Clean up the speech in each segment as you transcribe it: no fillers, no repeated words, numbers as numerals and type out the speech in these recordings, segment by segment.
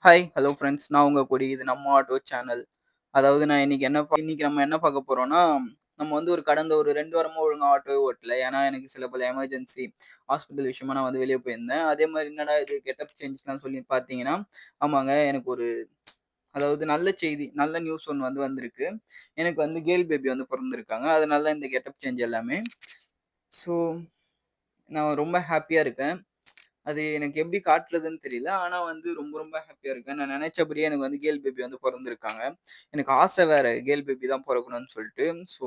Hi, hello friends. நான் உங்க கொடி. இது நம்ம ஆட்டோ சேனல். அதாவது நான் இன்னைக்கு நம்ம என்ன பார்க்க போறோம்னா, நம்ம வந்து கடந்த ஒரு 2 வாரமா ஒழுங்கா ஆட்டோவே ஓட்டல. ஏன்னா, எனக்கு சில பல எமர்ஜென்சி ஹாஸ்பிட்டல் விஷயமா நான் வந்து வெளிய போயிருந்தேன். அதே மாரி என்னடா இது கெட்டப் சேஞ்ச்லாம் சொல்லி பார்த்தீங்கன்னா, ஆமாங்க எனக்கு அதாவது நல்ல செய்தி, நல்ல நியூஸ் ஒண்ணு வந்து வந்திருக்கு. எனக்கு வந்து கேர்ள் பேபி வந்து பொறந்திருக்காங்க. அதனால தான் இந்த கெட்டப் சேஞ்ச் எல்லாமே. ஸோ, நான் ரொம்ப ஹேப்பியா இருக்கேன். அது எனக்கு எப்படி காட்டுறதுன்னு தெரியல. ஆனா வந்து ரொம்ப ரொம்ப ஹேப்பியா இருக்கேன். நான் நெனச்சபடியே எனக்கு வந்து கேர்ள் பேபி வந்து பொறந்திருக்காங்க. எனக்கு ஆசை வேற கேர்ள் பேபி தான் பொறக்கணும்னு சொல்ட்டு. ஸோ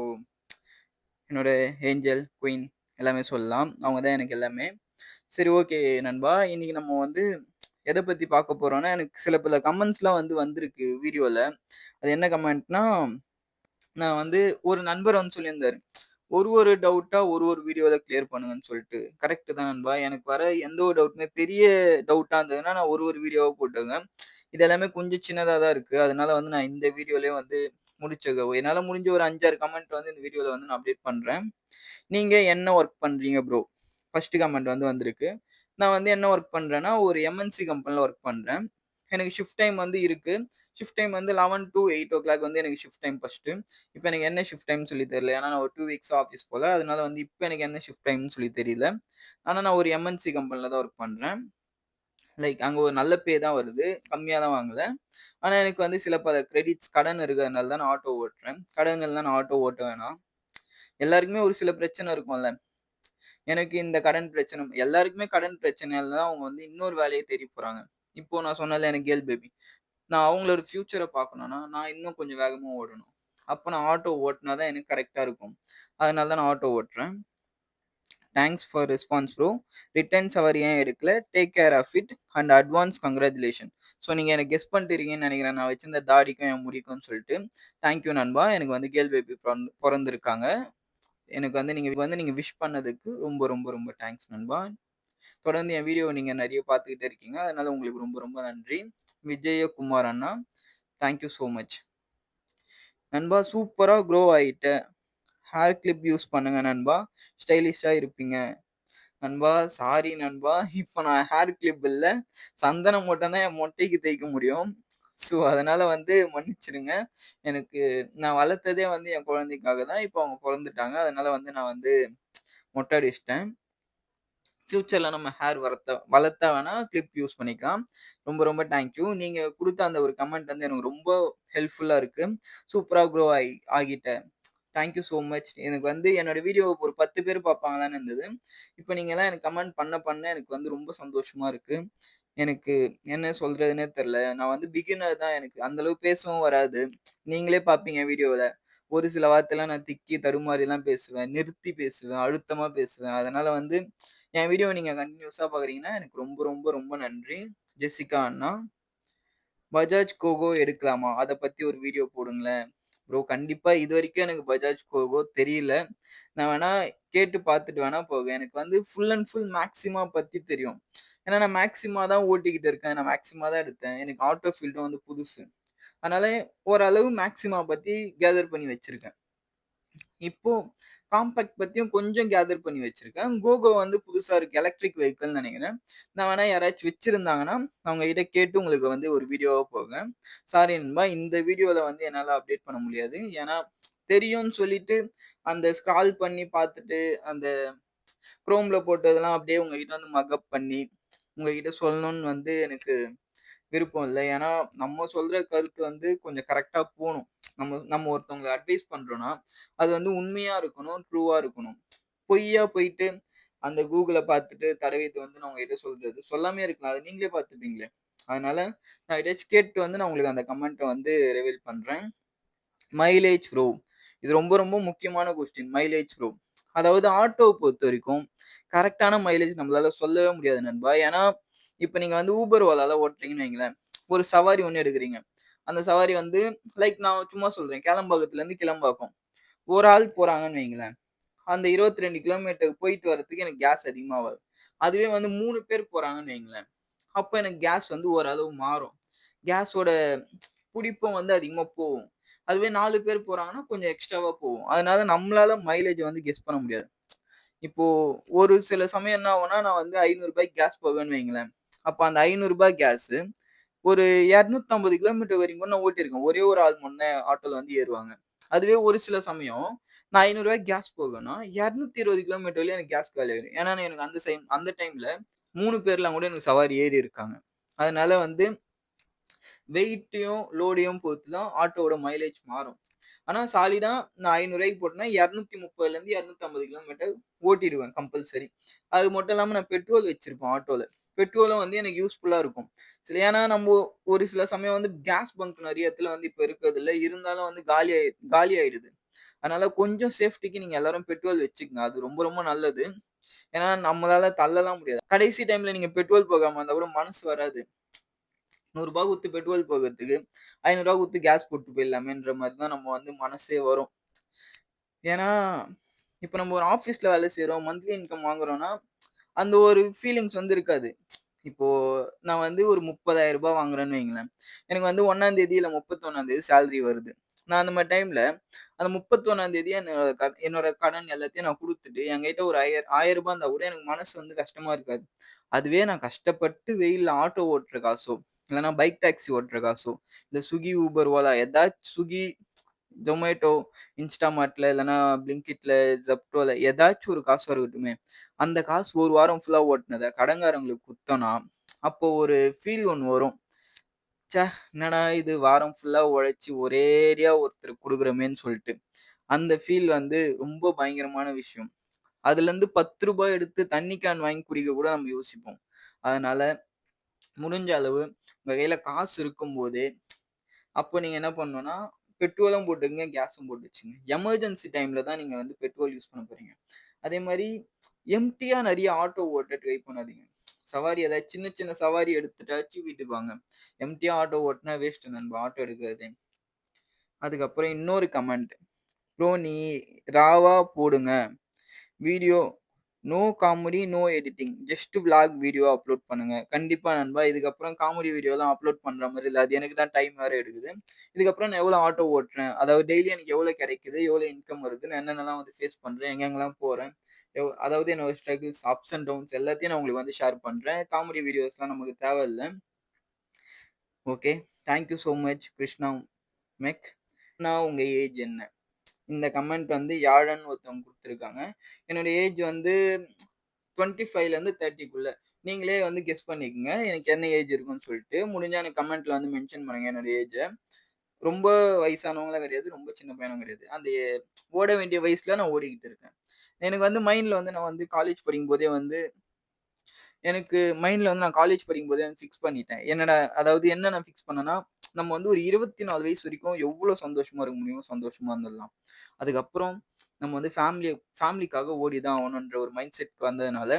என்னோட ஏஞ்சல், குயின் எல்லாமே சொல்லலாம். அவங்க தான் எனக்கு எல்லாமே. சரி ஓகே நண்பா. இன்னைக்கு நம்ம வந்து எத பத்தி பார்க்க போறோம்னா, எனக்கு சில பல கமெண்ட்ஸ்லாம் வந்து வந்திருக்கு வீடியோல. அது என்ன கமெண்ட்னா, நான் வந்து ஒரு நண்பர் வந்து சொல்லியிருந்தாரு. ஒரு டவுட்டா ஒரு வீடியோல கிளியர் பண்ணுங்கன்னு சொல்ட்டு. கரெக்ட் தான் நண்பா. எனக்கு வர எந்த ஒரு டவுட்டுமே பெரிய டவுட்டா இருந்ததுன்னா, நான் ஒரு வீடியோவா போட்டுருவேன். இது எல்லாமே கொஞ்சம் சின்னதா தான் இருக்கு. அதனால வந்து நான் இந்த வீடியோலயே வந்து என்னால முடிஞ்ச ஒரு 5, 6 கமெண்ட் வந்து இந்த வீடியோல வந்து நான் அப்டேட் பண்றேன். நீங்க என்ன வொர்க் பண்றீங்க ப்ரோ? ஃபர்ஸ்ட் கமெண்ட் வந்து வந்திருக்கு. நான் வந்து என்ன வொர்க் பண்றேன்னா, ஒரு எம்.என்.சி கம்பெனில வொர்க் பண்றேன். எனக்கு ஷிஃப்ட் டைம் வந்து இருக்கு. ஷிஃப்ட் டைம் வந்து 11 டூ 8:00 வந்து எனக்கு ஷிஃப்ட் டைம் ஃபர்ஸ்ட்டு. இப்ப எனக்கு என்ன ஷிஃப்ட் டைம்னு சொல்லி தெரியல. ஏன்னா நான் ஒரு 2 வீக்ஸா ஆஃபீஸ் போல. அதனால வந்து இப்ப எனக்கு என்ன ஷிஃப்ட் டைம்னு சொல்லி தெரியல. ஆனா நான் ஒரு எம்.என்.சி கம்பெனில தான் வொர்க் பண்றேன். லைக் அங்க ஒரு நல்ல பே தான் வருது. கம்மியா தான் வாங்கல. ஆனா எனக்கு வந்து சில பல கிரெடிட்ஸ் கடன் இருக்கிறதுனால தான் நான் ஆட்டோ ஓட்டுறேன். கடன் இல்லனா நான் ஆட்டோ ஓட்ட வேணாம். எல்லாருக்குமே ஒரு சில பிரச்சனை இருக்கும்ல. எனக்கு இந்த கடன் பிரச்சனை எல்லாருக்குமே கடன் பிரச்சனையால தான் அவங்க வந்து இன்னொரு வேலைய தேடி போறாங்க. இப்போ நான் சொன்னேன்ல எனக்கு கேர்ள் பேபி. நான் அவங்களோட ஃபியூச்சர பார்க்கணும்னா, நான் இன்னும் கொஞ்சம் வேகமா ஓடணும். அப்ப நான் ஆட்டோ ஓட்டுனா தான் எனக்கு கரெக்ட்டா இருக்கும். அதனால தான் நான் ஆட்டோ ஓட்டுறேன். Thanks for response bro. Returns அவர் ஏன் எடுக்கல? Take care of it and advance congratulation. So நீங்க எனக்கு கெஸ் பண்ணிட்டீங்கன்னு நெனைக்கிறேன். நான் வச்சிருந்த தாடிக்கும் என் முடிக்கும்னு சொல்லிட்டு. தேங்க் யூ நண்பா. எனக்கு வந்து கேர்ள் பேபி பொறந்திருக்காங்க. எனக்கு வந்து நீங்க விஷ் பண்ணதுக்கு ரொம்ப ரொம்ப ரொம்ப தேங்க்ஸ் நண்பா. தொடர்ந்து என் வீடியோவ நீங்க நெறைய பார்த்துக்கிட்டே இருக்கீங்க. அதனால உங்களுக்கு ரொம்ப ரொம்ப நன்றி. விஜயகுமார் அண்ணா. Thank you so much. நண்பா சூப்பரா க்ரோ ஆயிட்ட. ஹேர் கிளிப் யூஸ் பண்ணுங்க நண்பா. ஸ்டைலிஷா இருப்பீங்க. நண்பா சாரி நண்பா. இப்ப நான் ஹேர் கிளிப் இல்ல. சந்தனம் மட்டும் தான் என் மொட்டைக்கு தேய்க்க முடியும். ஸோ அதனால வந்து மன்னிச்சிடுங்க. எனக்கு நான் வளர்த்ததே வந்து என் குழந்தைக்காக தான். இப்ப அவங்க பொறந்துட்டாங்க. அதனால வந்து நான் வந்து மொட்டை அடிச்சுட்டேன். ஃபியூச்சர்ல நம்ம ஹேர் வளர்த்தா வேணா கிளிப் யூஸ் பண்ணிக்கலாம். ரொம்ப ரொம்ப தேங்க் யூ. நீங்க குடுத்த அந்த ஒரு கமெண்ட் வந்து எனக்கு ரொம்ப ஹெல்ப்ஃபுல்லா இருக்கு. சூப்பரா க்ரோ ஆகிட்ட. Thank you so much. எனக்கு வந்து என்னோட வீடியோ ஒரு 10 பேர் பார்ப்பாங்களான்னு இருந்தது. இப்ப நீங்கலாம் எனக்கு கமெண்ட் பண்ண எனக்கு வந்து ரொம்ப சந்தோஷமா இருக்கு. எனக்கு என்ன சொல்றதுன்னே தெரியல. நான் வந்து பிகினர் தான். எனக்கு அந்த அளவு பேசவும் வராது. நீங்களே பார்ப்பீங்க வீடியோல. ஒரு சில வார்த்தைலாம் நான் திக்கி தடுமாறிலாம் பேசுவேன். நிறுத்தி பேசுவேன். அழுத்தமா பேசுவேன். அதனால வந்து என் வீடியோவ நீங்க கன்டினியூஸா பார்க்குறீங்கன்னா, எனக்கு ரொம்ப ரொம்ப ரொம்ப நன்றி. ஜெசிகா அண்ணா. பஜாஜ் கோகோ எடுக்கலாமா? அத பத்தி ஒரு வீடியோ போடுங்களேன். ப்ரோ கண்டிப்பா இதுவரைக்கும் எனக்கு பஜாஜ் கோகோ தெரியல. நான் வேணா கேட்டு பார்த்துட்டு வேணா போவேன். எனக்கு வந்து ஃபுல் அண்ட் ஃபுல் மேக்ஸிமா பத்தி தெரியும். ஏன்னா நான் மேக்ஸிமா தான் ஓட்டிக்கிட்டு இருக்கேன். நான் மேக்ஸிமா தான் எடுத்தேன். எனக்கு ஆட்டோ ஃபீல்டும் வந்து புதுசு. அதனால ஓரளவு மேக்ஸிமா பத்தி கேதர் பண்ணி வச்சிருக்கேன். இப்போ காம்பேக்ட் பத்தியும் கொஞ்சம் கேதர் பண்ணி வச்சிருக்கேன். கோகோ வந்து புதுசா இருக்கு. எலக்ட்ரிக் வெஹிக்கிள்னு நெனைக்கிறேன். நான் வேணா யாராச்சும் வச்சிருந்தாங்கன்னா, அவங்க கிட்ட கேட்டு உங்களுக்கு வந்து ஒரு வீடியோவா போடுறேன். சாரி நண்பா, இந்த வீடியோல வந்து என்னால அப்டேட் பண்ண முடியாது. ஏன்னா, தெரியும்னு சொல்லிட்டு அந்த ஸ்க்ரால் பண்ணி பார்த்துட்டு, அந்த குரோம்ல போட்டதெல்லாம் அப்படியே உங்ககிட்ட வந்து மக்கப் பண்ணி, உங்ககிட்ட சொல்லணும்னு வந்து எனக்கு விருப்பம் இல்ல. ஏன்னா, நம்ம சொல்ற கருத்து வந்து கொஞ்சம் கரெக்ட்டா போணும். நம்ம நம்ம ஒருத்தவங்கள அட்வைஸ் பண்றோம்னா, அது வந்து உண்மையா இருக்கணும், ட்ரூவா இருக்கணும். பொய்யா போயிட்டு அந்த Googleல பார்த்துட்டு தடவிட்டு வந்து நான் உங்ககிட்ட சொல்றது. சொல்லாமயே இருக்கலாம். அத நீங்களே பார்த்துப்பீங்களே. அதனால நான் எதாச்சும் கேட்டு வந்து நான் உங்களுக்கு அந்த கமெண்ட்ட வந்து ரிவீல் பண்றேன். Mileage bro. இது ரொம்ப ரொம்ப முக்கியமான கொஸ்டின். Mileage bro. அதாவது ஆட்டோவ பொறுத்தவரைக்கும், கரெக்ட்டான மைலேஜ் நம்மளால சொல்லவே முடியாது நண்பா. ஏன்னா, இப்ப நீங்க வந்து Uber, Olaல ஓட்டுறீங்கன்னு வைங்களேன். ஒரு சவாரி ஒண்ணு எடுக்குறீங்க. அந்த சவாரி வந்து லைக் நான் சும்மா சொல்றேன். கேளம்பாக்கத்துலருந்து கிளம்பாக்கம். ஒரு ஆள் போறாங்கன்னு வைங்களேன். அந்த 22 கிலோமீட்டர் போயிட்டு வரதுக்கு எனக்கு கேஸ் அதிகமா வரும். அதுவே வந்து 3 பேர் போறாங்கன்னு வைங்களேன். அப்ப எனக்கு கேஸ் வந்து ஓரளவு மாறும். கேஸோட புடிப்பும் வந்து அதிகமா போகும். அதுவே 4 பேர் போறாங்கன்னா, கொஞ்சம் எக்ஸ்ட்ராவா போகும். அதனால நம்மளால மைலேஜ் வந்து கெஸ் பண்ண முடியாது. இப்போ ஒரு சில சமயம் என்ன ஆகும்னா, நான் வந்து ரூ. 500 கேஸ் போவேன்னு வைங்களேன். அப்ப அந்த ரூ. 500 கேஸு ஒரு 250 கிலோமீட்டர் வரைக்கும் கூட நான் ஓட்டியிருக்கேன். ஒரே ஒரு ஆள் மட்டும் தான் ஆட்டோல வந்து ஏறுவாங்க. அதுவே ஒரு சில சமயம் நான் ரூ. 500 கேஸ் போகுன்னா, 220 கிலோமீட்டர்லயே எனக்கு கேஸ் காலியாயிரும். ஏன்னா, எனக்கு அந்த டைம்ல 3 பேர்லாம் கூட எனக்கு சவாரி ஏறி இருக்காங்க. அதனால வந்து வெயிட்டையும், லோடையும் பொறுத்து தான் ஆட்டோவோட மைலேஜ் மாறும். ஆனா சாலிடா நான் ரூ. 500 போட்டேன்னா 230லேருந்து 250 கிலோமீட்டர் ஓட்டிடுவேன் கம்பல்சரி. அது மட்டும் இல்லாம நான் பெட்ரோல் வச்சிருப்பேன் ஆட்டோல. பெட்ரோலும் வந்து எனக்கு யூஸ்ஃபுல்லா இருக்கும். ஏன்னா நம்போ ஒரு சில சமயம் வந்து கேஸ் பங்க் நெறைய இடத்துல வந்து இப்ப இருக்கறதில்ல. இருந்தாலும் வந்து காலி ஆயிடுது. அதனால கொஞ்சம் சேஃப்டிக்கு நீங்க எல்லாரும் பெட்ரோல் வச்சுக்கங்க. அது ரொம்ப ரொம்ப நல்லது. ஏன்னா நம்மளால தள்ளலாம் முடியாது. கடைசி டைம்ல நீங்க பெட்ரோல் போகாம இருந்தா கூட மனசு வராது. ரூ. 100 குடுத்து பெட்ரோல் போகறதுக்கு, ரூ. 500 குடுத்து கேஸ் போட்டு போயிடலாமேன்ற மாரி தான் நம்ம வந்து மனசே வரும். ஏன்னா, இப்ப நம்ம ஒரு ஆஃபீஸ்ல வேலை செய்றோம். மந்த்லி இன்கம் வாங்குறோம்னா, அந்த ஒரு ஃபீலிங்ஸ் வந்து இருக்காது. இப்போ நான் வந்து ஒரு ரூ. 30,000 வாங்குறேன்னு வைங்களேன். எனக்கு வந்து 1ஆம் தேதி இல்ல 31ஆம் தேதி சேலரி வருது. நான் அந்த மாரி டைம்ல, அந்த 31ஆம் தேதி என்னோட கடன் எல்லாத்தையும் நான் குடுத்துட்டு, என்கிட்ட ஒரு ரூ. 1000 இருந்தா கூட எனக்கு மனசு வந்து கஷ்டமா இருக்காது. அதுவே நான் கஷ்டப்பட்டு வெயில்ல ஆட்டோ ஓட்டுற காசோ, இல்லன்னா பைக் டாக்ஸி ஓட்டுற காசோ, இல்ல Swiggy, Uber, Ola ஏதாச்சும் Swiggy, Zomato, Instamartல இல்லன்னா Blinkitல, Zeptoல ஏதாச்சும் ஒரு காசா இருக்கட்டுமே. அந்த காசு 1 வாரம் ஃபுல்லா ஓட்டுனத கடன்காரங்களுக்கு குடுத்தோம்னா, அப்போ ஒரு ஃபீல் ஒண்ணு வரும். ச்சே! என்னடா இது வாரம் ஃபுல்லா உழைச்சு ஒரேடியா ஒருத்தருக்கு குடுக்குறோமேன்னு சொல்ட்டு. அந்த ஃபீல் வந்து ரொம்ப பயங்கரமான விஷயம். அதுலருந்து ரூ. 10 எடுத்து தண்ணி கேன் வாங்கி குடிக்க கூட நம்ம யோசிப்போம். அதனால முடிஞ்ச அளவு உங்க கையில காசு இருக்கும்போதே, அப்போ நீங்க என்ன பண்ணணும்னா, பெட்ரோலும் போட்டுக்கங்க, கேஸும் போட்டு வச்சுக்கங்க. எமர்ஜென்சி டைம்ல தான் நீங்க வந்து பெட்ரோல் யூஸ் பண்ண போறீங்க. அதே மாரி எம்ப்டியா நெறைய ஆட்டோ ஓட்ட ட்ரை பண்ணாதீங்க. சவாரி ஏதாச்சும் சின்ன சின்ன சவாரி எடுத்துட்டாச்சும் வீட்டுக்கு வாங்க. எம்ப்டியா ஆட்டோ ஓட்டுனா வேஸ்ட் நண்பா ஆட்டோ எடுக்கிறதே. அதுக்கப்புறம் இன்னொரு கமெண்ட். ப்ரோ நீ ராவா போடுங்க. Video no comedy, no editing. Just vlog video upload பண்ணுங்க. கண்டிப்பா நண்பா. இதுக்கப்புறம் காமெடி வீடியோலாம் அப்லோட் பண்ற மாரி இல்ல. அது எனக்கு தான் டைம் வேற எடுக்குது. இதுக்கப்புறம் நான் எவ்வளோ ஆட்டோ ஓட்டுறேன். அதாவது டெய்லி எனக்கு எவ்வளோ கிடைக்குது, எவ்வளோ இன்கம் வருது, நான் என்னென்னலாம் வந்து ஃபேஸ் பண்றேன், எங்கெங்கலாம் போறேன். அதாவது என்னோட ஸ்ட்ரகிள்ஸ், அப்ஸ் அண்ட் டவுன்ஸ் எல்லாத்தையும் நான் உங்களுக்கு வந்து ஷேர் பண்றேன். காமெடி வீடியோஸ்லாம் நமக்கு தேவையில்ல. Okay. Thank you so much Krishna மெக். உங்க ஏஜ் என்ன? இந்த கமெண்ட் வந்து யாழன்னு ஒருத்தவங்க குடுத்துருக்காங்க. என்னோட ஏஜ் வந்து 25லேருந்து 30க்குள்ள. நீங்களே வந்து கெஸ் பண்ணிக்கங்க. எனக்கு என்ன ஏஜ் இருக்குன்னு சொல்லிட்டு. முடிஞ்சா எனக்கு கமெண்ட்ல வந்து மென்ஷன் பண்ணுங்க என்னோட ஏஜ. ரொம்ப வயசானவங்களும் கிடையாது. ரொம்ப சின்ன பையனும் கிடையாது. அந்த ஓட வேண்டிய வயசுல நான் ஓடிக்கிட்டு இருக்கேன். எனக்கு வந்து மைண்ட்ல வந்து நான் வந்து காலேஜ் படிக்கும்போதே வந்து எனக்கு மைண்ட்ல வந்து நான் காலேஜ் படிக்கும்போதே வந்து ஃபிக்ஸ் பண்ணிட்டேன். என்னடா அதாவது என்ன நான் ஃபிக்ஸ் பண்ணேன்னா, நம்ம வந்து ஒரு 24 வயசு வரைக்கும் எவ்ளோ சந்தோஷமா இருக்க முடியுமோ சந்தோஷமா இருந்துடலாம். அதுக்கப்புறம் நம்ம வந்து ஃபேமிலிக்காக ஓடி தான் ஆகணுன்ற ஒரு மைண்ட் செட்க்கு வந்ததுனால,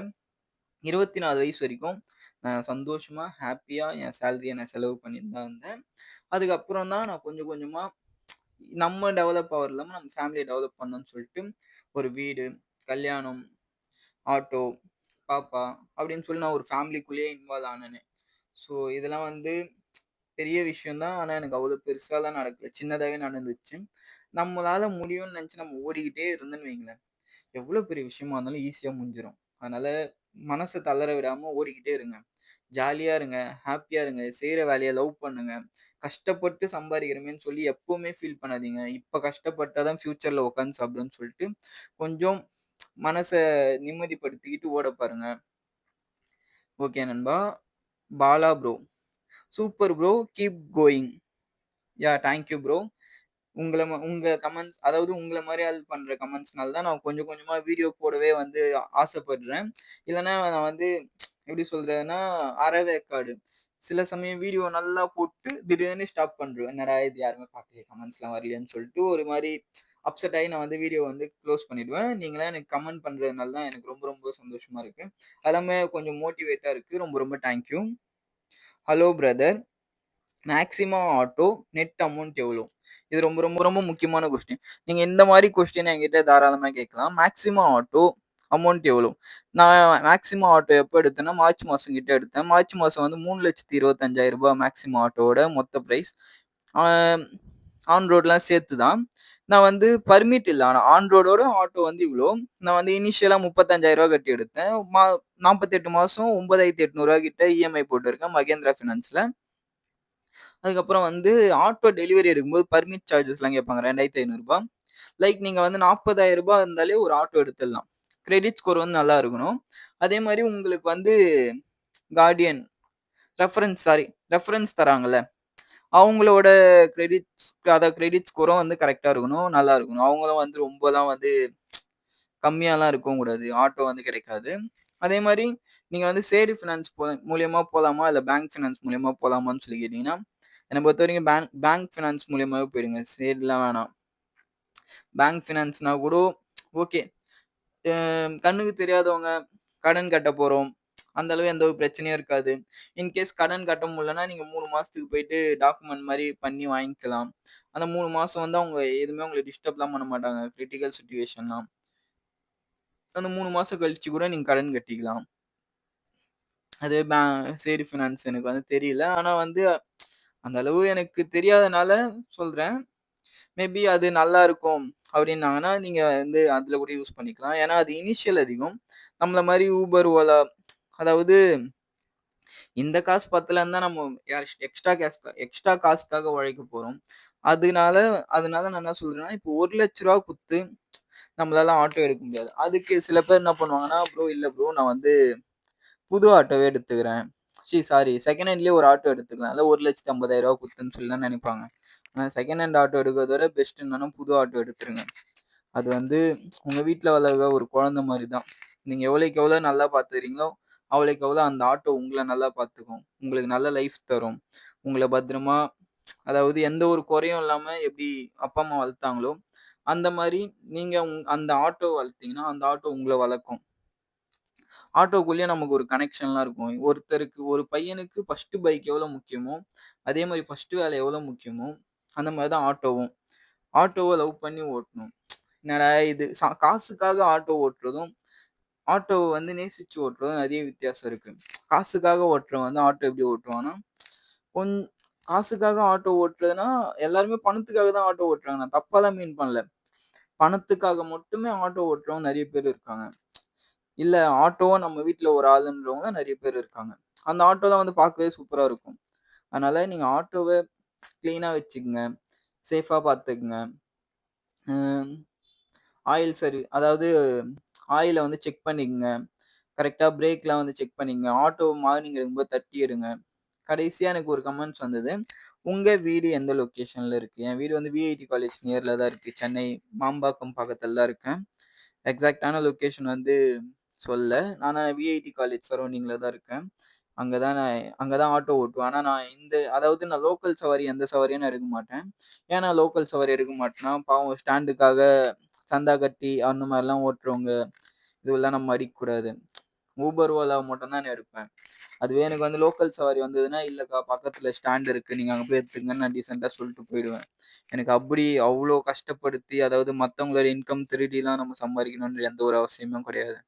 24 வயசு வரைக்கும் நான் சந்தோஷமா, ஹேப்பியா என் சேலரிய நான் செலவு பண்ணிட்டு தான் இருந்தேன். அதுக்கப்புறம் தான் நான் கொஞ்சம் கொஞ்சமா நம்ம டெவலப் ஆகுறது இல்லாம நம்ம ஃபேமிலிய டெவலப் பண்ணணும்னு சொல்லிட்டு, ஒரு வீடு, கல்யாணம், ஆட்டோ, பாப்பா அப்படின்னு சொல்லி நான் ஒரு ஃபேமிலிக்குள்ளேயே இன்வால்வ் ஆனேனே. ஸோ இதெல்லாம் வந்து பெரிய விஷயம் தான். ஆனா எனக்கு அவ்வளோ பெருசாலாம் நடக்கல. சின்னதாவே நடந்துச்சு. நம்மளால முடியும்னு நெனச்சு நம்ம ஓடிக்கிட்டே இருந்தோம்னு வைங்களேன், எவ்வளோ பெரிய விஷயமா இருந்தாலும் ஈஸியா முடிஞ்சிரும். அதனால மனச தளர விடாம ஓடிக்கிட்டே இருங்க. ஜாலியா இருங்க, ஹேப்பியா இருங்க, செய்ற வேலைய லவ் பண்ணுங்க. கஷ்டப்பட்டு சம்பாரிக்கிறோமேன்னு சொல்லி எப்பவுமே ஃபீல் பண்ணாதீங்க. இப்ப கஷ்டப்பட்டா தான் ஃபியூச்சர்ல உட்காந்து சாப்பிடுவேன்னு சொல்லிட்டு, கொஞ்சம் மனச நிம்மதிப்படுத்திக்கிட்டு ஓட பாருங்க. ஓகே நண்பா. Bala bro. Super bro. Keep going. Thank you bro. உங்க கமெண்ட்ஸ் அதாவது உங்கள மாரி ஆள் பண்ற கமெண்ட்ஸ்னால தான் நான் கொஞ்சம் கொஞ்சமா வீடியோ போடவே வந்து ஆசைப்படுறேன். இல்லன்னா நான் வந்து எப்படி சொல்றதுன்னா, அரைவேக்காடு. சில சமயம் வீடியோ நல்லா போட்டு திடீர்னு ஸ்டாப் பண்ருவேன். என்னடா இது யாருமே பார்க்கலையே, கமெண்ட்ஸ்லாம் வரலையேன்னு சொல்லிட்டு ஒரு மாரி அப்செட் ஆயி நான் வந்து வீடியோ வந்து க்ளோஸ் பண்ணிடுவேன். நீங்கலாம் எனக்கு கமெண்ட் பண்றதுனால தான் எனக்கு ரொம்ப ரொம்ப சந்தோஷமா இருக்கு. அது எல்லாமே கொஞ்சம் மோட்டிவேட்டா இருக்கு. ரொம்ப ரொம்ப thank you. Hello brother. Maximum auto net amount எவ்வளோ? இது ரொம்ப ரொம்ப ரொம்ப முக்கியமான கொஸ்டின். நீங்க இந்த மாரி கொஸ்டின் என்கிட்ட தாராளமா கேட்கலாம். மேக்ஸிமம் ஆட்டோ அமௌண்ட் எவ்வளோ? நான் மேக்ஸிமம் ஆட்டோ எப்ப எடுத்தேன்னா, மார்ச் மாசம் கிட்ட எடுத்தேன். மார்ச் மாசம் வந்து ரூ. 3,25,000 மேக்ஸிமம் ஆட்டோவோட மொத்த பிரைஸ். ஆ ஆன் ரோட்லாம் சேர்த்து தான். நான் வந்து பர்மிட் இல்ல. ஆனா ஆன் ரோடோட ஆட்டோ வந்து இவ்வளோ. நான் வந்து இனிஷியலா ரூ. 35,000 கட்டி எடுத்தேன். 48 மாசம் ரூ. 9,800 கிட்ட இஎம்ஐ போட்டிருக்கேன் மகேந்திரா ஃபினான்ஸ்ல. அதுக்கப்புறம் வந்து ஆட்டோ டெலிவரி எடுக்கும்போது பர்மிட் சார்ஜஸ்லாம் கேட்பாங்க. ரூ. 2,500. லைக் நீங்க வந்து ரூ. 40,000 இருந்தாலே ஒரு ஆட்டோ எடுத்துடலாம். கிரெடிட் ஸ்கோர் வந்து நல்லா இருக்கணும். அதே மாரி உங்களுக்கு வந்து கார்டியன் ரெஃபரன்ஸ் தராங்கல்ல. அவங்களோட கிரெடிட்ஸ் அதாவது கிரெடிட் ஸ்கோரும் வந்து கரெக்ட்டா இருக்கணும். நல்லா இருக்கணும். அவங்களும் வந்து ரொம்பலாம் வந்து கம்மியாலாம் இருக்கவும் கூடாது. ஆட்டோ வந்து கிடைக்காது. அதே மாரி நீங்க வந்து சேடு ஃபினான்ஸ் மூலியமா போலாமா? இல்ல பேங்க் ஃபினான்ஸ் மூலியமா போலாமான்னு சொல்லி கேட்டீங்கன்னா, என்ன பொறுத்தவரைக்கும் பேங்க் பேங்க் ஃபினான்ஸ் மூலியமாவே போயிருங்க. சேடுலாம் வேணாம். பேங்க் ஃபினான்ஸ்னா கூட ஓகே. அ கண்ணுக்கு தெரியாதவங்க கடன் கட்ட போறோம். அந்த அளவு எந்த ஒரு பிரச்சனையும் இருக்காது. இன்கேஸ் கடன் கட்ட முடியலன்னா, நீங்க 3 மாசத்துக்கு போயிட்டு டாக்குமெண்ட் மாரி பண்ணி வாங்கிக்கலாம். அந்த 3 மாசம் வந்து அவங்க எதுவுமே உங்கள டிஸ்டர்ப்லாம் பண்ண மாட்டாங்க. கிரிட்டிக்கல் சிட்யூவேஷன்னா. அந்த 3 மாசம் கழிச்சு கூட நீங்க கடன் கட்டிக்கலாம். அது சேரி ஃபினான்ஸ் எனக்கு வந்து தெரியல. ஆனா வந்து அந்த அளவு எனக்கு தெரியாதனால சொல்றேன். மேபி அது நல்லா இருக்கும் அப்டின்னாங்கன்னா, நீங்க வந்து அதுல கூட யூஸ் பண்ணிக்கலாம். ஏன்னா அது இனிஷியல் அதிகம். நம்மள மாரி Uber, Ola அதாவது இந்த காசு பத்தலன்னு தான் நம்ம எக்ஸ்ட்ரா காசுக்காக உழைக்க போறோம். அதனால அதனால நான் என்ன சொல்றேன்னா, இப்போ ரூ. 1,00,000 குடுத்து நம்மளால ஆட்டோ எடுக்க முடியாது. அதுக்கு சில பேர் என்ன பண்ணுவாங்கன்னா, ப்ரோ இல்ல ப்ரோ நான் வந்து புது ஆட்டோவே எடுத்துக்கிறேன். சாரி செகண்ட் ஹேண்ட்லயே ஒரு ஆட்டோ எடுத்துக்கலாம். அதான் ரூ. 1,50,000 குடுத்துன்னு சொல்லலாம் நெனைப்பாங்க. ஆனா செகண்ட் ஹேண்ட் ஆட்டோ எடுக்கிறத விட பெஸ்ட் என்னன்னா புது ஆட்டோ எடுத்துருங்க. அது வந்து உங்க வீட்ல வளர்ற ஒரு குழந்தை மாரி தான். நீங்க எவ்வளோக்கு எவ்வளோ நல்லா பார்த்துக்கிறீங்களோ, அவ்வளோக்கு எவ்வளோ அந்த ஆட்டோ உங்கள நல்லா பார்த்துக்கும். உங்களுக்கு நல்ல லைஃப் தரும். உங்கள பத்திரமா அதாவது எந்த ஒரு குறையும் இல்லாம எப்படி அப்பா, அம்மா வளர்த்தாங்களோ, அந்த மாரி நீங்க அந்த ஆட்டோ வளர்த்தீங்கன்னா, அந்த ஆட்டோ உங்கள வளர்க்கும். ஆட்டோக்குள்ளேயே நமக்கு ஒரு கனெக்ஷன்லாம் இருக்கும். ஒருத்தருக்கு ஒரு பையனுக்கு ஃபர்ஸ்ட்டு பைக் எவ்வளோ முக்கியமோ, அதே மாரி ஃபர்ஸ்ட்டு வேலை எவ்வளோ முக்கியமோ, அந்த மாரி தான் ஆட்டோவும். ஆட்டோவ லவ் பண்ணி ஓட்டணும். என்னடா இது காசுக்காக ஆட்டோ ஓட்டுறதும், ஆட்டோவ வந்து நேசிச்சு ஓட்டுறதும் நெறைய வித்தியாசம் இருக்கு. காசுக்காக ஓட்டுறவன் வந்து ஆட்டோ எப்படி ஓட்டுவான்னா, கொஞ் காசுக்காக ஆட்டோ ஓட்டுறதுன்னா, எல்லாருமே பணத்துக்காக தான் ஆட்டோ ஓட்டுறாங்க. நான் தப்பாலாம் மீன் பண்ணல. பணத்துக்காக மட்டுமே ஆட்டோ ஓட்டுறவங்க நெறைய பேர் இருக்காங்க. இல்ல ஆட்டோவும் நம்ம வீட்ல ஒரு ஆளுன்றவங்க நெறைய பேர் இருக்காங்க. அந்த ஆட்டோலாம் வந்து பார்க்கவே சூப்பரா இருக்கும். அதனால நீங்க ஆட்டோவ கிளீனா வச்சுக்கங்க. சேஃபா பார்த்துக்கங்க. ம் அதாவது ஆயில வந்து செக் பண்ணிக்கங்க. கரெக்ட்டா பிரேக்லாம் வந்து செக் பண்ணிக்கங்க. ஆட்டோ மார்னிங் எடுக்கும்போது தட்டி எடுங்க. கடைசியா எனக்கு ஒரு கமெண்ட்ஸ் வந்தது. உங்க வீடு எந்த லொகேஷன்ல இருக்கு? என் வீடு வந்து விஐடி காலேஜ் நியர்ல தான் இருக்கு. சென்னை மாம்பாக்கம் பக்கத்துல தான் இருக்கேன். எக்ஸாக்ட்டான லொகேஷன் வந்து சொல்லல. ஆனா விஐடி காலேஜ் சரவுண்டிங்ல தான் இருக்கேன். அங்க தான் ஆட்டோ ஓட்டுவேன். ஆனா அதாவது நான் லோக்கல் சவாரி எந்த சவாரியும் நான் எடுக்க மாட்டேன். ஏன் நான் லோக்கல் சவாரி எடுக்க மாட்டேன்னா, பாவம் ஸ்டாண்டுக்காக சந்தா கட்டி அந்த மாரிலாம் ஓட்டுறவங்க, இதுவெல்லாம் நம்ம அடிக்கக்கூடாது. ஊபர், ஓலா மட்டும் தான் நான் எடுப்பேன். அதுவே எனக்கு வந்து லோக்கல் சவாரி வந்ததுன்னா, "இல்லக்கா பக்கத்துல ஸ்டாண்ட் இருக்கு. நீங்க அங்க போய் எடுத்துக்கங்கன்னு" நான் டீசென்ட்டா சொல்லிட்டு போயிடுவேன். எனக்கு அவ்ளோ கஷ்டப்படுத்தி, அதாவது மத்தவங்களோட இன்கம் திருடிலாம் நம்ம சம்பாரிக்கணுன்ற எந்த ஒரு அவசியமும் கிடையாது.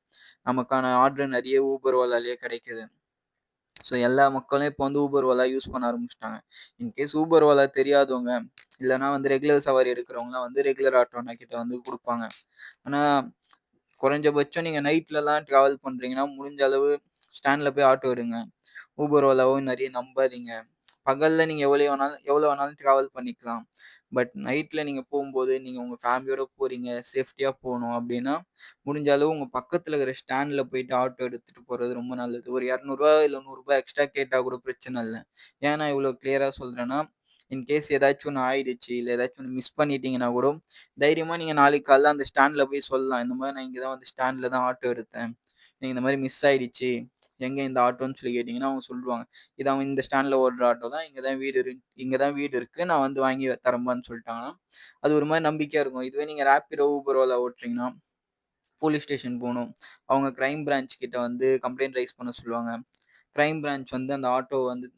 நமக்கான ஆர்டர் நெறைய ஊபர், ஓலாலயே கிடைக்குது. ஸோ எல்லா மக்களும் இப்போ வந்து ஊபர், ஓலா யூஸ் பண்ண ஆரம்பிச்சுட்டாங்க. இன்கேஸ் ஊபர், ஓலா தெரியாதவங்க, இல்லன்னா வந்து ரெகுலர் சவாரி எடுக்கிறவங்கலாம் வந்து ரெகுலர் ஆட்டோ அண்ணா கிட்ட வந்து குடுப்பாங்க. ஆனா குறைஞ்சபட்சம் நீங்க நைட்லலாம் டிராவல் பண்றீங்கன்னா, முடிஞ்ச அளவு ஸ்டாண்ட்ல போய் ஆட்டோ எடுங்க. ஊபர், ஓலாவும் நெறைய நம்பாதீங்க. பகல்ல நீங்க எவ்வளோ வேணாலும் டிராவல் பண்ணிக்கலாம். பட் நைட்ல நீங்க போம்போது, நீங்க உங்க ஃபேமிலியோட போறீங்க, சேஃப்டியா போணும் அப்டின்னா, முடிஞ்ச அளவு உங்க பக்கத்துல இருக்கிற ஸ்டாண்ட்ல போயிட்டு ஆட்டோ எடுத்துட்டு போறது ரொம்ப நல்லது. ஒரு ரூ. 200 இல்ல ரூ. 100 எக்ஸ்ட்ரா கேட்டா கூட பிரச்சன இல்ல. ஏன் நான் இவ்ளோ கிளியரா சொல்றேன்னா, இன்கேஸ் ஏதாச்சும் ஒண்ணு ஆயிடுச்சு, இல்ல ஏதாச்சும் ஒண்ணு மிஸ் பண்ணிட்டீங்கன்னா கூட, தைரியமா நீங்க நாளைக்கு காலைல அந்த ஸ்டாண்ட்ல போய் சொல்லலாம். இந்த மாரி நான் இங்க தான் வந்து ஸ்டாண்ட்ல தான் ஆட்டோ எடுத்தேன். எனக்கு இந்த மாரி மிஸ் ஆயிடுச்சு. எங்க இந்த ஆட்டோன்னு சொல்லி கேட்டீங்கன்னா, அவங்க சொல்லுவாங்க. இது அவன் இந்த ஸ்டாண்ட்ல ஓடுற ஆட்டோ தான். இங்க தான் வீடு இருக்கு. நான் வந்து வாங்கி தரேன்பான்னு சொல்லிட்டாங்கன்னா, அது ஒரு மாரி நம்பிக்கையா இருக்கும். இதுவே நீங்க ரேப்பிடோ, ஊபர், ஓலா ஓட்டுறீங்கன்னா, போலீஸ் ஸ்டேஷன் போணும். அவங்க கிரைம் பிரான்ச் கிட்ட வந்து கம்ப்ளைண்ட் ரைஸ் பண்ண சொல்லுவாங்க. கிரைம் பிரான்ச் வந்து அந்த ஆட்டோவ வந்து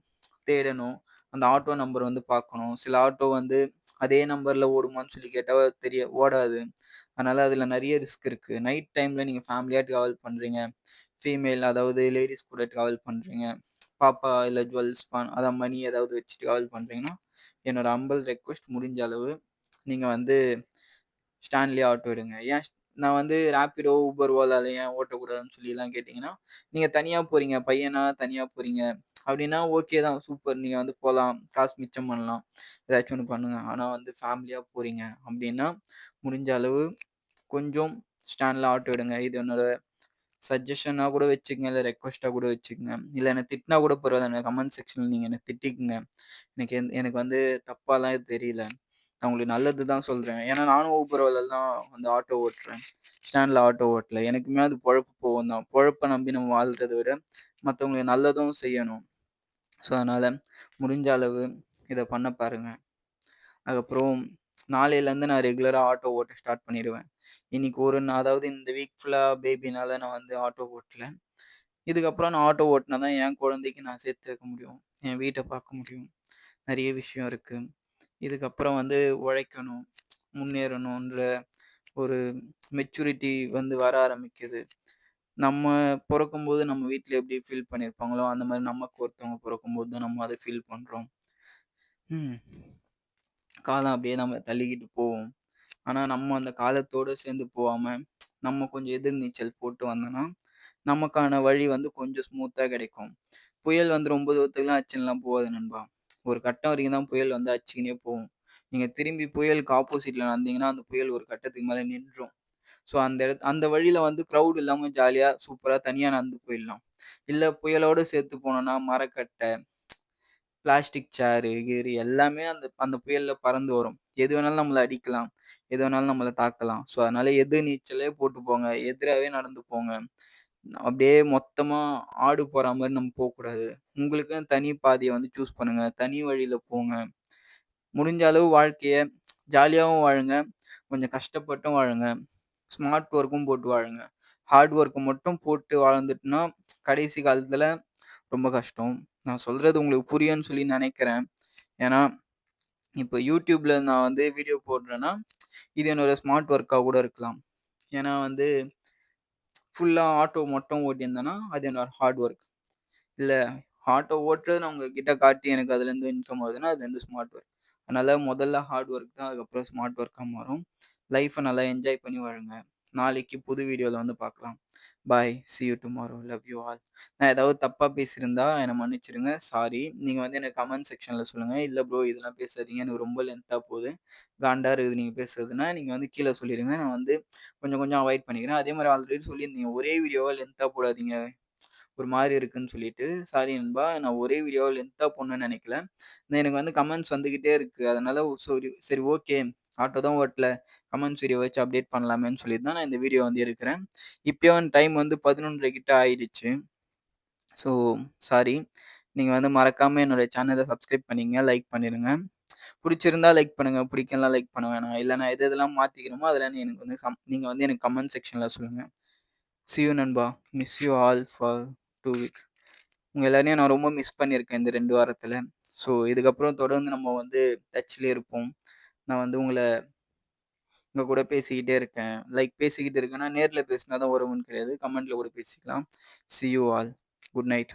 தேடணும். அந்த ஆட்டோ நம்பர் வந்து பார்க்கணும். சில ஆட்டோ வந்து அதே நம்பர்ல ஓடுமான்னு சொல்லி கேட்டா ஓடாது. அதனால அதுல நெறைய ரிஸ்க் இருக்கு. நைட் டைம்ல நீங்க ஃபேமிலியா டிராவல் பண்றீங்க. அதாவது லேடீஸ் கூட டிராவல் பண்றீங்க. பாப்பா இல்ல ஜுவல்ஸ் அதான் மணி ஏதாவது வச்சு டிராவல் பண்றீங்கன்னா, என்னோட ஹம்பிள் ரெக்வெஸ்ட் முடிஞ்ச அளவு நீங்க வந்து ஸ்டான்லி ஆட்டோ எடுங்க. ஏன் நான் வந்து Rapido, Uber, Olaல ஏன் ஓட்டக்கூடாதுன்னு சொல்லிலாம் கேட்டீங்கன்னா, நீங்க தனியா போறீங்க, பையனா தனியா போறீங்க அப்டின்னா ஓகே தான். சூப்பர். நீங்க வந்து போலாம். காசு மிச்சம் பண்ணலாம். ஏதாச்சும் ஒண்ணு பண்ணுங்க. ஆனா வந்து ஃபேமிலியா போறீங்க அப்டின்னா, முடிஞ்ச அளவு கொஞ்சம் ஸ்டாண்ட்ல ஆட்டோ எடுங்க. இது என்னோட சஜஷனா கூட வச்சுக்கங்க. இல்ல ரெக்வெஸ்ட்டா கூட வச்சுக்கங்க. இல்ல என்ன திட்டினா கூட பரவால்ல. கமெண்ட் செக்ஷன்ல நீங்க என்ன திட்டிக்கங்க. எனக்கு வந்து தப்பாலாம் எதுவும் தெரியல. நான் உங்களுக்கு நல்லது தான் சொல்றேன். ஏன்னா நானும் ஊபர் ஓலால தான் வந்து ஆட்டோ ஓட்டுறேன். ஸ்டாண்ட்ல ஆட்டோ ஓட்டல. எனக்குமே அது பொழப்பு போகும் தான். பொழப்ப நம்பி நம்ம வாழ்றத விட, மத்தவங்களுக்கு நல்லதும் செய்யணும். ஸோ, அதனால முடிஞ்ச அளவு இத பண்ண பாருங்க. அதுக்கப்புறம் நாளையிலேருந்து நான் ரெகுலரா ஆட்டோ ஓட்ட ஸ்டார்ட் பண்ணிருவேன். இன்னைக்கு ஒரு அதாவது இந்த வீக் ஃபுல்லா பேபினால நான் வந்து ஆட்டோ ஓட்டல. இதுக்கப்புறம் நான் ஆட்டோ ஓட்டுனா தான் என் குழந்தைக்கு நான் சேர்த்து வைக்க முடியும். என் வீட்ட பார்க்க முடியும். நெறைய விஷயம் இருக்கு. இதுக்கப்புறம் வந்து உழைக்கணும், முன்னேறணுன்ற ஒரு மெச்சூரிட்டி வந்து வர ஆரம்பிக்குது. நம்ம பொறக்கும்போது நம்ம வீட்ல எப்படி ஃபீல் பண்ணியிருப்பாங்களோ, அந்த மாரி நமக்கு ஒருத்தவங்க பொறக்கும்போது தான் நம்ம அத ஃபீல் பண்றோம். ம். காலம் அப்படியே நம்மள தள்ளிக்கிட்டு போகும். ஆனா, நம்ம அந்த காலத்தோட சேர்ந்து போவாம, நம்ம கொஞ்சம் எதிர்நீச்சல் போட்டு வந்தோம்னா, நமக்கான வழி வந்து கொஞ்சம் ஸ்மூத்தா கிடைக்கும். புயல் வந்து ரொம்ப தூரத்துக்குலாம் அடிச்சுன்லாம் போகாது நண்பா. ஒரு கட்டம் வரைக்கும் தான் புயல் வந்து அடிச்சுக்கினே போகும். நீங்க திரும்பி புயலுக்கு ஆப்போசிட்ல நடந்தீங்கன்னா, அந்த புயல் ஒரு கட்டத்துக்கு மேல நின்றும். ஸோ அந்த வழியில வந்து கிரவுட் இல்லாம ஜாலியா, சூப்பரா தனியா நடந்து போயிடலாம். இல்ல புயலோட சேர்த்து போனோம்னா, மரக்கட்ட, பிளாஸ்டிக் சேரு, கீரு எல்லாமே அந்த அந்த புயல்ல பறந்து வரும். எது வேணாலும் நம்மள அடிக்கலாம். எது வேணாலும் நம்மள தாக்கலாம். ஸோ, அதனால எதிர் நீச்சலே போட்டு போங்க. எதிராவே நடந்து போங்க. அப்படியே மொத்தமா ஆடு போற மாரி நம்ம போக்கூடாது. உங்களுக்குன்னு தனி பாதைய வந்து சூஸ் பண்ணுங்க. தனி வழியில போங்க. முடிஞ்ச அளவு வாழ்க்கைய ஜாலியாவும் வாழுங்க. கொஞ்சம் கஷ்டப்பட்டும் வாழுங்க. ஸ்மார்ட் ஒர்க்கும் போட்டு வாழுங்க. ஹார்ட் ஒர்க் மட்டும் போட்டு வாழ்ந்துட்டுனா, கடைசி காலத்துல ரொம்ப கஷ்டம். நான் சொல்றது உங்களுக்கு புரியும்ன்னு சொல்லி நெனைக்கிறேன். ஏன்னா, இப்ப YouTubeல நான் வந்து வீடியோ போடுறேன்னா, இது என்னோட ஸ்மார்ட் ஒர்க்கா கூட இருக்கலாம். ஏன்னா வந்து ஃபுல்லா ஆட்டோ மட்டும் ஓட்டியிருந்தேன்னா, அது என்னோட ஹார்ட் ஒர்க். இல்ல ஆட்டோ ஓட்டுறது நான் உங்ககிட்ட காட்டி எனக்கு அதுலேருந்து இன்கம் வருதுன்னா, அது வந்து ஸ்மார்ட் ஒர்க். அதனால முதல்ல ஹார்ட் ஒர்க் தான். அதுக்கப்புறம் ஸ்மார்ட் ஒர்க்கா மாறும். லைஃப்ப நல்லா என்ஜாய் பண்ணி வாழுங்க. நாளைக்கு புது வீடியோல வந்து பார்க்கலாம். Bye. See you tomorrow. Love you all. நான் ஏதாவது தப்பா பேசியிருந்தா என்ன மன்னிச்சுருங்க. சாரி. நீங்க வந்து எனக்கு கமெண்ட் செக்ஷன்ல சொல்லுங்க. இல்ல ப்ரோ இதெல்லாம் பேசாதீங்க. எனக்கு ரொம்ப லென்த்தா போகுது. காண்டா இருக்குது நீங்க பேசுறதுன்னா, நீங்க வந்து கீழ சொல்லிருங்க. நான் வந்து கொஞ்சம் கொஞ்சம் அவாய்ட் பண்ணிக்கிறேன். அதே மாரி ஆல்ரெடி சொல்லியிருந்தீங்க. ஒரே வீடியோவா லென்த்தா போடாதீங்க. ஒரு மாரி இருக்குன்னு சொல்லிட்டு. சாரி நண்பா. நான் ஒரே வீடியோவா லென்த்தா போடணும்னு நெனைக்கல. எனக்கு வந்து கமெண்ட்ஸ் வந்துகிட்டே இருக்கு. அதனால சரி ஓகே. ஆட்டோ தான் ஓட்டல. கமெண்ட்ஸ் வீடியோ வச்சு அப்டேட் பண்ணலாமேன்னு சொல்லிட்டு தான் நான் இந்த வீடியோ வந்து எடுக்கிறேன். இப்பயும் டைம் வந்து 11:30 கிட்ட ஆயிடுச்சு. So sorry. நீங்க வந்து மறக்காம என்னோட சேனல சப்ஸ்கிரைப் பண்ணிக்கங்க. லைக் பண்ணிருங்க. புடிச்சிருந்தா லைக் பண்ணுங்க. பிடிக்கலனா லைக் பண்ண வேணாம். இல்ல நான் எதெல்லாம் மாத்திக்கணுமோ அதெல்லாம் எனக்கு வந்து நீங்க வந்து எனக்கு கமெண்ட் செக்ஷன்ல சொல்லுங்க. சி யூ நண்பா. Miss you all for 2 weeks. உங்க எல்லாரையும் நான் ரொம்ப மிஸ் பண்ணியிருக்கேன் இந்த 2 வாரத்துல. ஸோ இதுக்கப்புறம் தொடர்ந்து நம்ம வந்து டச்‌லயே இருப்போம். நான் வந்து உங்க கூட பேசிக்கிட்டே இருக்கேன். லைக் பேசிக்கிட்டு இருக்கேன்னா, நேர்ல பேசினா தான் உறவுன்னு கிடையாது. கமெண்ட்ல கூட பேசிக்கலாம். C you all. Good night.